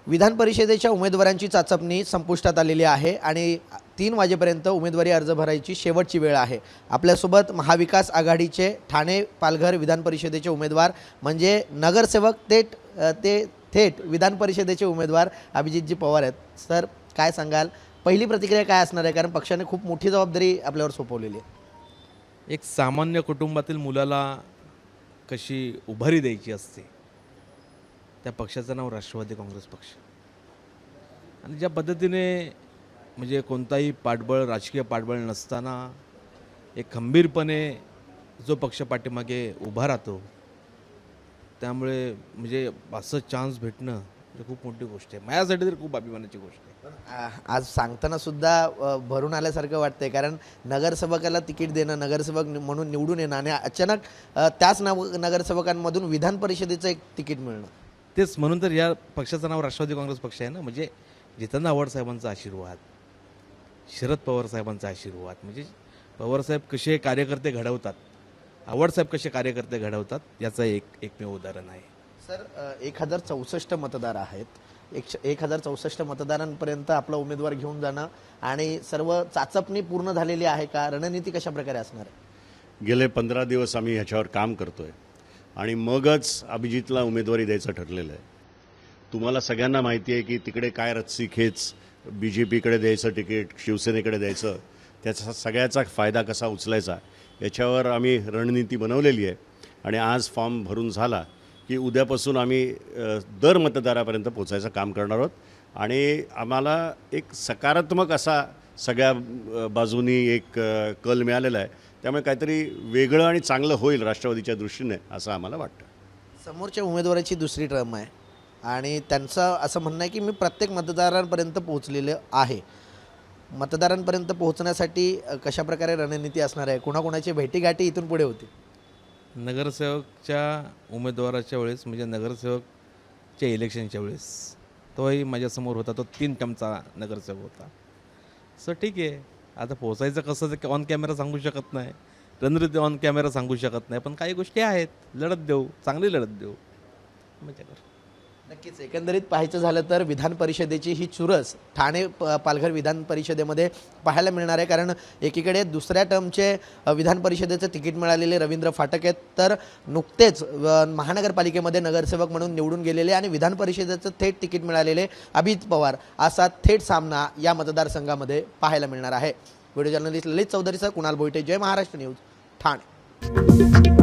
विधान परिषदेच्या उमेदवारांची चाचपणी संपुष्टात आलेली आहे आणि 3 वाजेपर्यंत उमेदवारी अर्ज भरायची शेवटची वेळ आहे। आपल्यासोबत महाविकास आघाडीचे ठाणे पालघर विधान परिषदेचे उमेदवार म्हणजे नगरसेवक थेट विधान परिषदेचे उमेदवार अभिजितजी पवार आहेत। सर, काय सांगाल? पहिली प्रतिक्रिया काय असणार आहे, कारण पक्षाने खूप मोठी जबाबदारी आपल्यावर सोपवलेली आहे। एक सामान्य कुटुंबातील मुलाला कशी उभारी द्यायची असते, त्या पक्षाचं नाव राष्ट्रवादी काँग्रेस पक्ष। आणि ज्या पद्धतीने म्हणजे कोणताही पाठबळ, राजकीय पाठबळ नसताना एक खंबीरपणे जो पक्ष पाठीमागे उभा राहतो, त्यामुळे म्हणजे असं चान्स भेटणं म्हणजे खूप मोठी गोष्ट आहे। माझ्यासाठी तर खूप अभिमानाची गोष्ट आहे। आज सांगताना सुद्धा भरून आल्यासारखं वाटतंय, कारण नगरसेवकाला तिकीट देणं, नगरसेवक म्हणून निवडून येणं आणि अचानक त्याच नगरसेवकांमधून विधान परिषदेचं एक तिकीट मिळणं, तेच म्हणून तर या पक्षाचं नाव राष्ट्रवादी काँग्रेस पक्ष आहे ना। म्हणजे जितेंद्र आव्हाड साहेबांचा आशीर्वाद, शरद पवार साहेबांचा आशीर्वाद, म्हणजे पवारसाहेब कसे कार्यकर्ते घडवतात, आव्हाड साहेब कसे कार्यकर्ते घडवतात, याचं एकमेव उदाहरण आहे। सर, 1064 मतदार आहेत। 1064 मतदारांपर्यंत आपला उमेदवार घेऊन जाणं आणि सर्व चाचपणी पूर्ण झालेली आहे का? रणनीती कशा प्रकारे असणार आहे? गेले 15 दिवस आम्ही ह्याच्यावर काम करतोय आणि मगच अभिजितला उमेदवारी द्यायचं ठरलेलं आहे। तुम्हाला सगळ्यांना माहिती आहे की तिकडे काय रस्सीखेच, BJPकडे द्यायचं तिकीट, शिवसेनेकडे द्यायचं, त्याचा सगळ्याचा फायदा कसा उचलायचा याच्यावर आम्ही रणनीती बनवलेली आहे। आणि आज फॉर्म भरून झाला की उद्यापासून आम्ही दर मतदारापर्यंत पोहोचायचं काम करणार आहोत आणि आम्हाला एक सकारात्मक असा सगळ्या बाजूनी एक कल मिळालेला आहे। त्यामुळे काहीतरी वेगळं आणि चांगलं होईल राष्ट्रवादीच्या दृष्टीने, असं आम्हाला वाटतं। समोरच्या उमेदवाराची दुसरी टर्म आहे आणि त्यांचं असं म्हणणं आहे की मी प्रत्येक मतदारांपर्यंत पोहोचलेलं आहे। मतदारांपर्यंत पोहोचण्यासाठी कशा प्रकारे रणनीती असणार आहे? कोणाकोणाची भेटीगाठी इथून पुढे होती? नगरसेवकच्या उमेदवाराच्या वेळेस, म्हणजे नगरसेवकच्या इलेक्शनच्या वेळेस तोही माझ्यासमोर होता, तो 3 टर्मचा नगरसेवक होता। सो ठीक आहे, आता पोचायचं कसं ते ऑन कॅमेरा सांगू शकत नाही, रणनीती ऑन कॅमेरा सांगू शकत नाही, पण काही गोष्टी आहेत, लढत देऊ, चांगली लढत देऊ, मजा करू। नक्कीच, एकंदरीत पाहायचं झालं तर विधान परिषदेची ही चुरस ठाणे पालघर विधान परिषदेमध्ये पाहायला मिळणार आहे, कारण एकीकडे दुसऱ्या टर्मचे विधान परिषदेचं तिकीट मिळालेले रवींद्र फाटक आहेत, तर नुकतेच महानगरपालिकेमध्ये नगरसेवक म्हणून निवडून गेलेले आणि विधान परिषदेचं थेट तिकीट मिळालेले अभिजित पवार असा थेट सामना या मतदारसंघामध्ये पाहायला मिळणार आहे। व्हिडिओ जर्नलिस्ट ललित चौधरीसह कुणाल भोईटे, जय महाराष्ट्र न्यूज, ठाणे।